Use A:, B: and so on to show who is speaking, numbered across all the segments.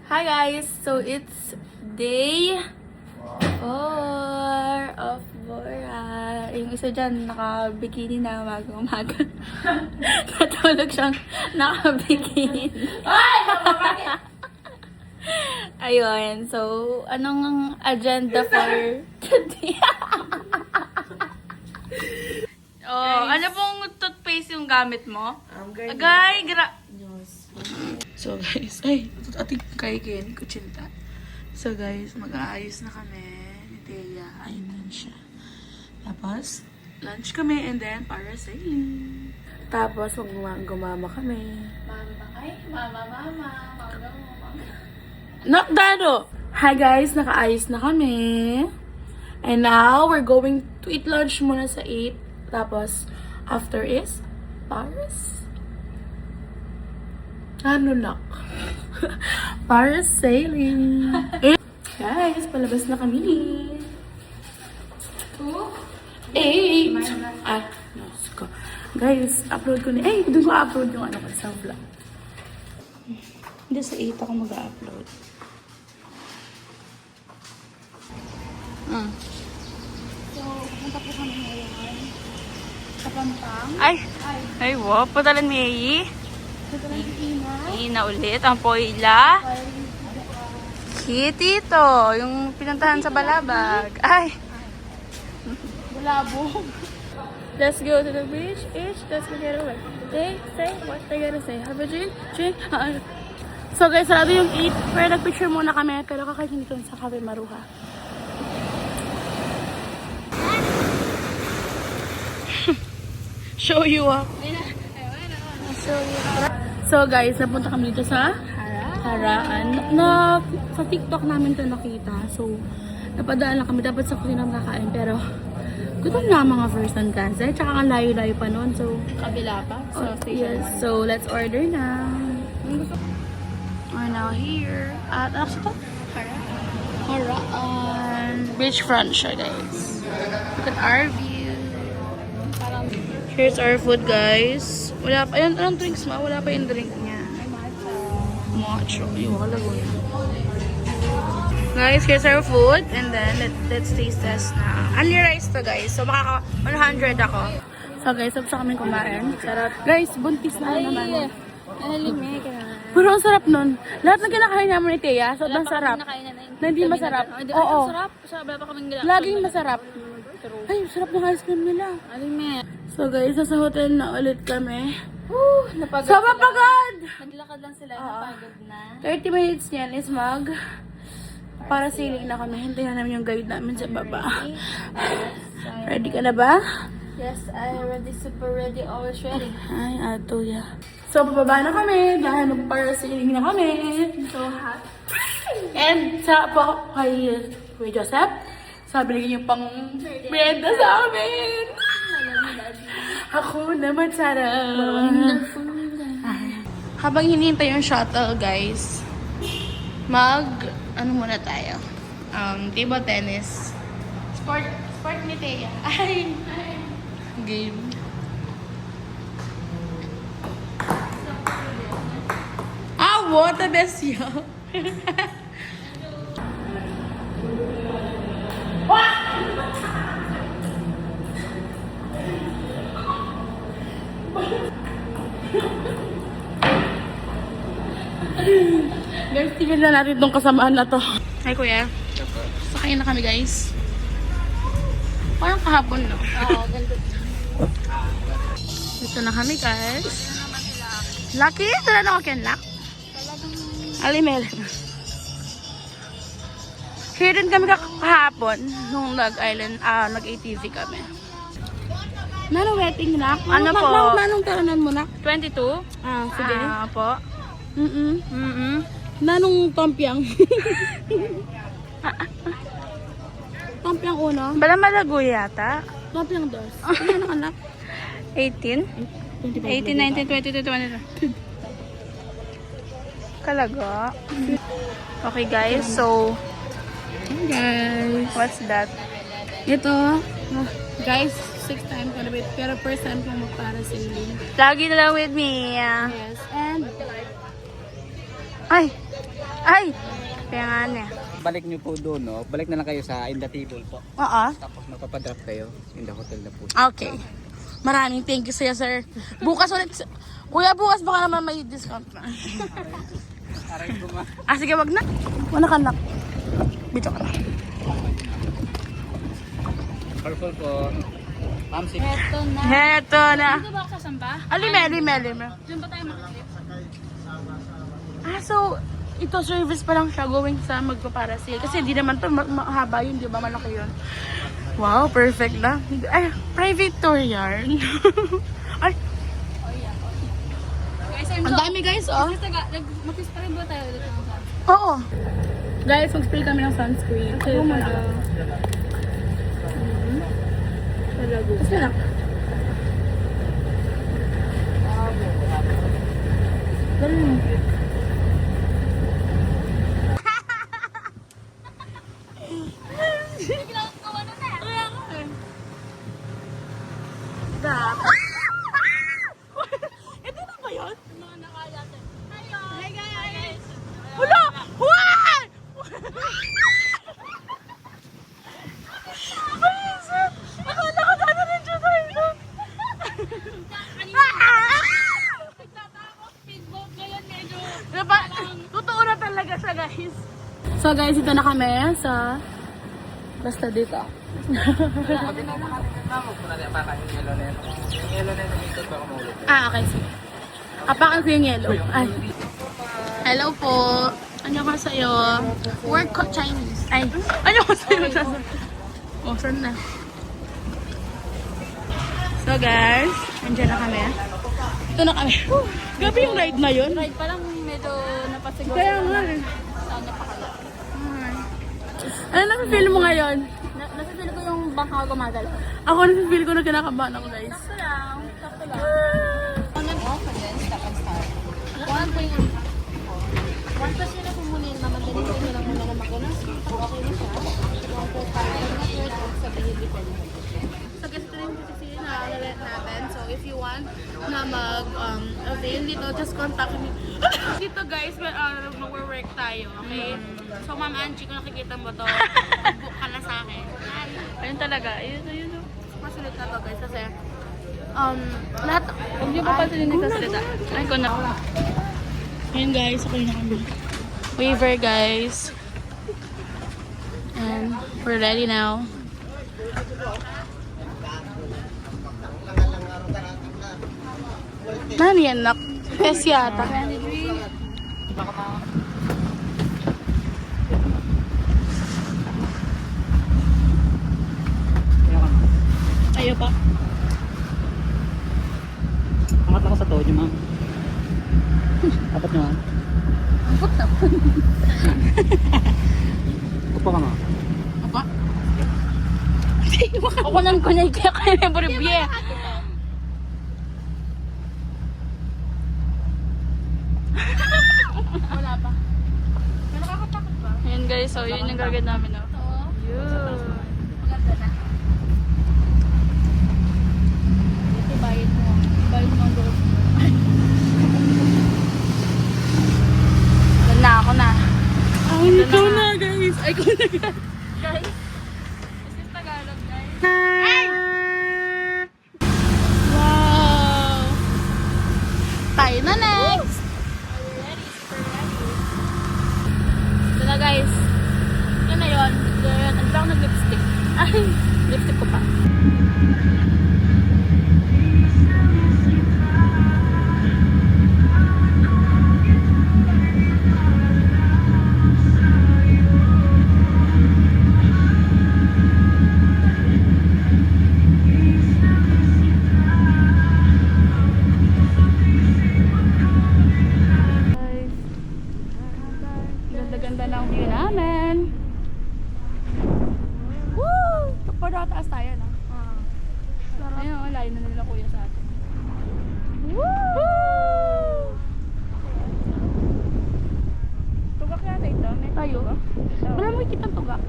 A: Hi guys! So it's day 4 of Bora. Yung isa dyan, naka-bikini na umaga. Natulog siyang naka-bikini. Ayun. So, anong agenda for today? Ano pong toothpaste yung gamit mo? Agay, So guys, ating kaikin, kutsinta. So guys, mag-aayos na kami ni Thea. Ayun na siya. Tapos, lunch kami and then parasailing. Tapos, gumama kami. Mama. Not dado! Hi guys, nakaayos na kami. And now, we're going to eat lunch muna sa 8. Tapos, after is Paris. Ano na? Parasailing. Guys, palabas na kami. 8. Guys, upload ko na. Doon ko upload yung ano ko sa vlog. Hindi, sa 8 ako mag-upload. So, pumunta po kami ngayon. Sa Pampang. Ay, wow. Putalan mo Ina ulit, ang poila. Kitty to, yung pinuntahan sa Balabag. Ay! Bulabog. Let's go to the beach. Let's go get away. They say what they gotta say. Have a drink. So guys, sarado yung 8. Pero nag-picture muna kami. Pero kakakinig ko sa Cafe Maruha. Show you up. So guys, napunta kami dito sa Haraan. Sa TikTok namin to nakita. So, napadaan lang kami. Dapat sa kusina kakain. Pero, gutom na mga first time kasi. Tsaka ang layo-layo pa nun. So, kabila pa. So, yes. So, let's order na. We're now here. At, ano siya to? Haraan. Beachfront siya, guys. Look at our view. Here's our food, guys. Wala pa. Ayun, anong drinks ma? Wala pa yung drink niya. Matcha. Yung kalago na. Guys, here's our food. And then, let's taste test na. Only rice to, guys. So, makaka 100 ako. So, guys, tapos na kami kumain. Sarap. Guys, buntis na naman. Pero ang sarap nun. Lahat ng kinakain namin ni Thea, so ang sarap. Na hindi masarap. Oo. Laging masarap. Ay, sarap ng ice cream nila. So guys, sa hotel na ulit kami. Napagod. So mapagod!
B: Naglakad lang sila, napagod na.
A: 30 minutes yan is para sailing na kami. Hintayin namin yung guide namin sa baba. Ready ka na ba?
B: Yes, I'm ready, super ready, always ready.
A: Ay, ato ya. So, bababa na kami dahil mag-parasailing na kami.
B: So hot.
A: And sa po kay Kuya Joseph, sabi niya yung pang merienda sa amin. Ako naman, Sarah. Habang hinihintay yung shuttle, guys, ano muna tayo? Table tennis. Sport ni Thea. Ay! Game. What the best yun? Guys, tigil na natin itong kasamaan na to. Hi, Kuya. Sakayin na kami, guys. Parang kahapon, no?
B: Oo, ganda.
A: Ito na kami, guys. Lucky? Tala na ako kenlak? Alimel. Here din kami kahapon nung nag-ATV kami. Nanong wedding na? Ano po? Nanong tahanan mo na?
B: 22?
A: Sige.
B: Po.
A: Nanong Tompiang? Tompiang uno?
B: Bala malago yata.
A: Tompiang dos. Ano anak?
B: 18? 18, 19, 22, 23. Kalaga. Okay guys, so
A: Hey guys.
B: what's that?
A: Ito, guys, 6 times ko na bit, pero first time ko
B: Ay! Kaya nga niya.
C: Balik nyo po doon, no? Balik na lang kayo sa in the table po.
B: Oo.
C: Tapos magpapadrop kayo in the hotel na po.
B: Okay.
A: Maraming thank you sa'yo, sir. Bukas ulit. Kuya, bukas baka naman may discount na.
C: Aray ko ma.
A: Sige, wag na. Wala ka, nak. Bito ka na.
C: Purple po. Pamsik.
A: Heto na.
B: Dito ba ako sasamba?
A: Lime.
B: Diyan ba tayo makakit?
A: So, ito service pa lang siya going sa magpaparasil. Kasi di naman to mahaba yun, di ba? Malaki yun. Wow, perfect na. Ay, private tour yarn. Ay,
B: Guys,
A: ang dami guys, oh.
B: mag-kiss pa rin ba tayo dito?
A: Oo. Guys, mag-spray kami ng sunscreen. Kasi muna. Kasi lang. Ganun. Ito na ba yun?
B: Hi guys!
A: Wala! Why? Akala ko sana rin siya tayo.
B: Nagtatakot, speedboat ngayon medyo...
A: Diba? Totoo na talaga siya, guys. So guys, ito na kami sa... Basta dito. Okay, sige. Apakan ko yung yellow. Ay. Hello po. Ano ka sa'yo? Work ko Chinese. Ay. Ano ka sa'yo? Oh, saan na? So guys, andyan na kami. Ito na kami. Gabi yung ride na yun.
B: Ride pa lang medyo napasiguro.
A: Kaya nga eh.
B: Sana pakala.
A: Ano na-feel mo ngayon?
B: Nasasali ko yung bangka gumagalaw.
A: Ako na-feel ko na kinakabahan ako guys.
B: Sakto lang. On and off and then stop and start. One po yung... One pa sila po muna yung mamantanin ko nyo lang muna na mag-unas. Okay na siya. One po pa. Network o sabihin dito.
A: So guys, ito na yung PCC na alert natin. So if you want na mag-avail dito, just contact me. Dito guys, mag-work tayo, okay? So Ma'am Angie, kung nakikita mo to, book ka na sa akin.
B: Ayun talaga. Ayun.
A: Masulit na to guys kasi lahat,
B: Huwag niyo pa pala nagsasalita. Ay, ko na.
A: Ayun guys, okay na kami. Waiver guys. And we're ready now. Nani yan, nak? Pes yata. Ayaw pa.
C: Angat lang ako sa todo, ma'am. Apat naman.
A: Ampot na.
C: Upo ka, ma'am.
A: Apa? Ako nang kunyay kaya kaya may boribye. Wala pa. May nakakatakot ba?
B: Ayan guys, so yun yung gagawin namin. No? Yun.
A: Maganda na.
B: Ibayad mo. Ibayad mo ang doon. Doon na ako na.
A: Ay, ikaw na guys. Ay, ikaw na guys.
B: Guys, this is Tagalog guys.
A: Wow. Tayo na next.
B: Are you ready? Super ready. Ito na guys. Yun na yun. Yun. Ano ba ako nag-lipstick? Ay, lipstick ko pa.
A: Ganda-ganda ng view namin. Woo! Para taas tayo, no? Ayun, oh, layo na nila kuya sa atin. Woo!
B: Tugak yata ito. May
A: Tayo? Wala mo kitang tugak.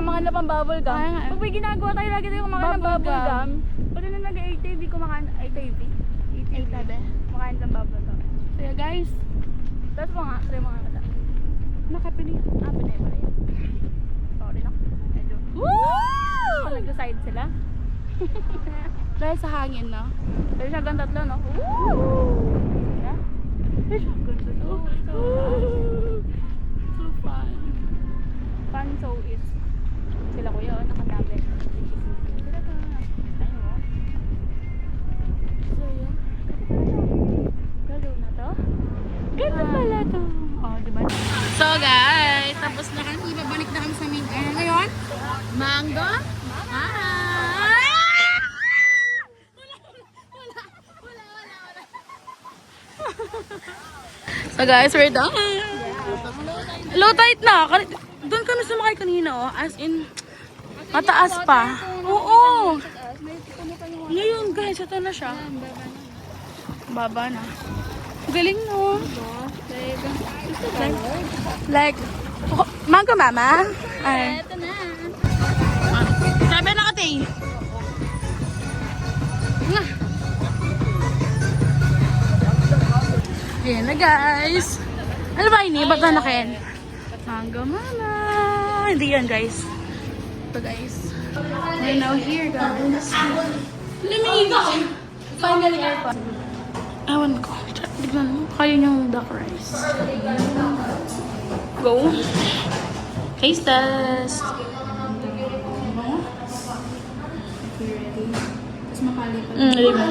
B: mga na pang bubble gum.
A: Ay, nga.
B: Pag may ginagawa tayo, lagi tayo mga ng
A: Bubble
B: bubble
A: gum.
B: gum. Pwede na
A: nag-ATV, kumakain ATV. ATV. Kumakain ng bubble to. So yeah, guys. Tapos try mga kata. Nakapili. Pinay pala yun. Sorry na. Medyo. Woo! Nag-decide sila. Dahil sa hangin, no? Dahil siya hanggang tatlo, no? Woo! Yeah? Dahil siya hanggang tatlo. So fun. Fun so is. Sila kuya, naka-tablet. Sila ka. Ayun, oh. So, yun. Galaw na to? Ganda pala to. Oh, diba? So, guys, tapos na kami. Ibabalik na kami sa main. Ngayon? Mango? So guys, we're done. Low tide na. Doon kami sumakay kanina, oh. As in, mataas pa. Oo. Ngayon, guys, ito na siya. Baba na. Galing, no? Like, mango mama? Ay.
B: Ito na.
A: Sabi na kati. Ayan na, guys. Ano ba ini? Ba't nanakin? Mango mama. Hindi yan, guys. Ito, guys. We're now here, guys. Limita. Finally, airport. Ewan ko. Tignan mo. Kaya niyang duck rice. Go. Taste test. Ready mo.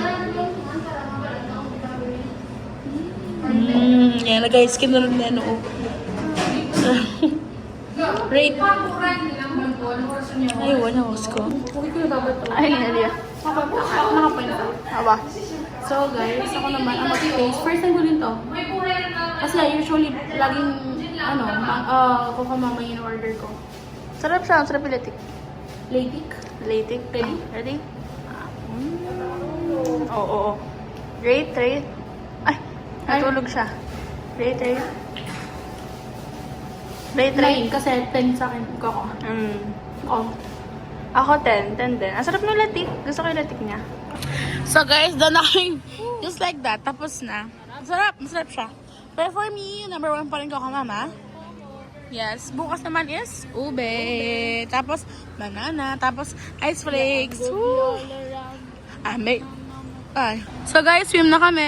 A: Yan na, guys. Kinunod na ano. Rate. Ay, wala ko. Ay, hindi. Nakapoint ka. Aba. So, guys, ako naman ang mag-taste. First time ko din to. Kasi usually, laging, kuha mama yung order ko. Sarap siya. Sarap yung latik. Latik? Latik. Ready? Ready? Oo. Rate, rate. Ay, natulog siya. Rate, rate. Rate, rate. Kasi 10 sa akin. Ako. Ako 10. 10 din. Ang sarap ng latik. Gusto ko yung latik niya. So guys, done na kami. Just like that. Tapos na. Masarap. Masarap siya. Pero for me, number 1 pa rin ko mama. Yes. Bukas naman is ube. Tapos banana. Tapos ice flakes. Woo! May. Ay. So guys, swim na kami.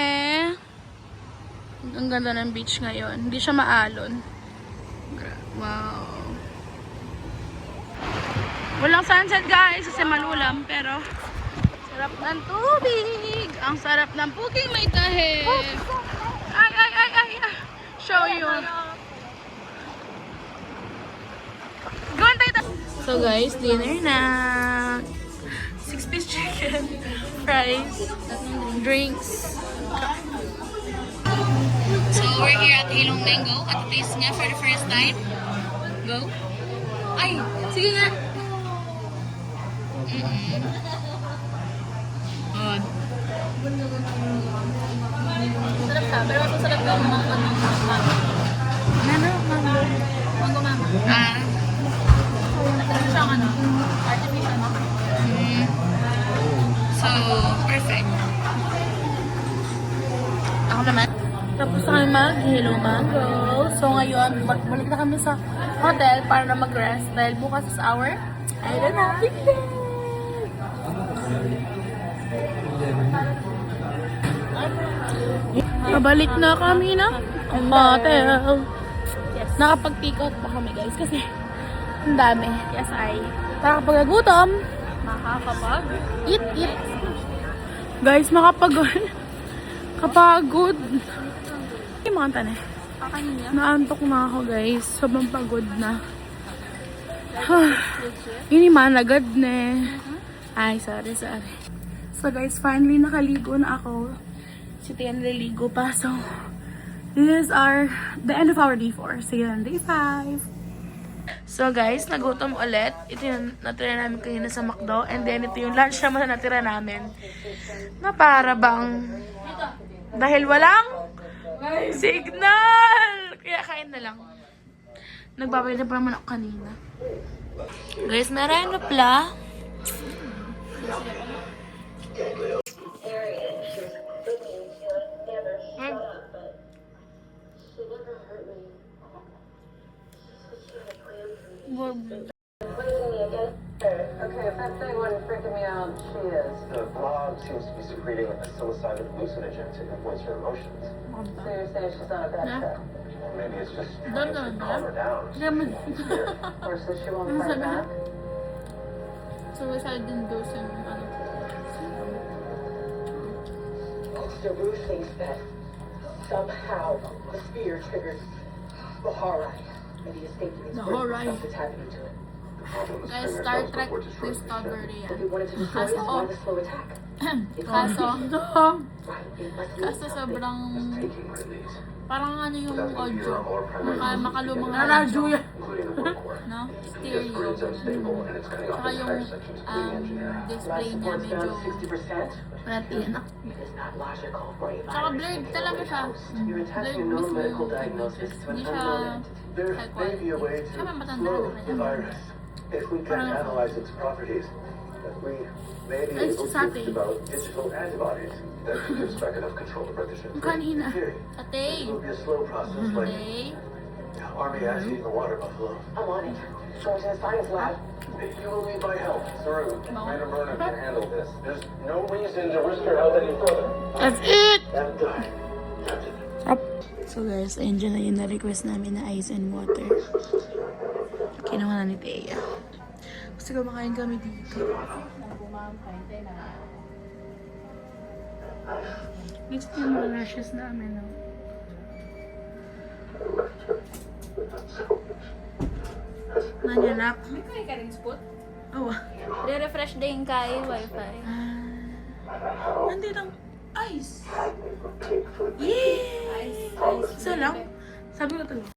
A: Ang ganda ng beach ngayon. Hindi siya maalon. Wow. Walang sunset, guys, kasi malulam, pero sarap ng tubig. Ang sarap ng puking may tahe. Ay. Show you. Gawin tayo. So guys, dinner na. 6-piece chicken, fries, drinks. So we're here at Ilong Mango at taste niya for the first time. Go. Ay, sige nga. Odd. Sarap ka, pero masasarap ka ng mango. Mango mama. At siyang artificial mama. So, perfect. Ako naman. Tapos na kami mag-Hello Mango. So, ngayon, balik na kami sa hotel para na mag-rest. Dahil bukas is our island hopping day. Pabalik na kami na hotel. Yes. Nakapag-take out pa kami, guys. Kasi, ang dami. Yes, para kapag nagutom, makakapag eat. Guys, kapagod. Yung mga tanay. Naantok na ako, guys. Sobrang pagod na. Ini managad na. Ay, sorry. So, guys, finally nakaligo na ako. Si Tia naliligo pa. So, this is the end of our day 4. See you on day 5. So guys, nagutom ulit. Ito yung natira namin kanina sa McDo. And then ito yung lunch naman na natira namin. Na para bang dahil walang signal. Kaya kain na lang. Nagbabayad na pa naman ako kanina. Guys, meron pala.
D: Okay, if that thing wasn't freaking me out, she is.
E: The blob seems to be secreting a psilocybin hallucinogen to influence her emotions.
D: So you're saying she's on a bad track?
E: Maybe it's just
A: Done
E: trying to
A: naman
E: calm her down.
D: Or so she won't fight back?
B: Suicide inducing, ano.
D: Daru thinks that somehow the spear triggers the horror, and he is thinking it's
B: The horror.
D: something's happening to him.
B: Guys, Star Trek Discovery
D: If he
B: yan.
D: wanted to destroy
B: Kaso,
D: us, why the slow attack?
B: kaso,
D: Right, it must be
B: kaso
D: something.
B: sobrang,
E: Taking release,
B: parang ano yung audio. Makalumang
A: Radyo yan.
E: including the workwear.
B: No?
E: Because
B: Stereo.
E: grid's unstable and it's cutting off
B: Saka
E: entire
B: yung
E: sections of clean engineering.
D: My
B: display niya
D: support's down
B: medyo,
D: to 60%.
A: Pati yan ah.
D: It is not logical for a
B: saka
D: virus
B: blurred
D: to
B: talaga
D: go
B: siya.
D: in-house. You're
B: Blurred
D: attaching no
B: mismo
D: medical
B: yung
D: diagnosis
B: images.
D: to an
B: Hindi siya
D: unknown entity.
E: There
B: high
E: may be a way
B: quality.
E: to
B: Kaya matanda
E: slow
B: na
E: the
B: kaya.
E: virus. If we can analyze its properties, we may be
A: Ay,
E: able
A: sa
E: to
A: atin.
E: develop digital antibodies that can give strike enough control to partition.
A: Kanina.
B: Ate,
E: It will be a slow process like
B: ate.
E: army ants eating the water buffalo.
D: I'm on it. Go to the science lab.
E: You will need my help. Saru, Commander Vernon can handle this. There's no reason to risk your health any further.
A: That's it!
E: And, Captain.
A: So guys, ayun dyan na yung na-request namin na ice and water. Kinuha na ni Thea. Kasi kumakain kami dito. Next yung mga lashes namin. No? Nanyanak.
B: May kaya ka rin spot?
A: Oh.
B: Re-refresh din kay wifi.
A: Nandito ang ice. Yay!
B: Ice.
A: Isa lang. Sabi ko talaga.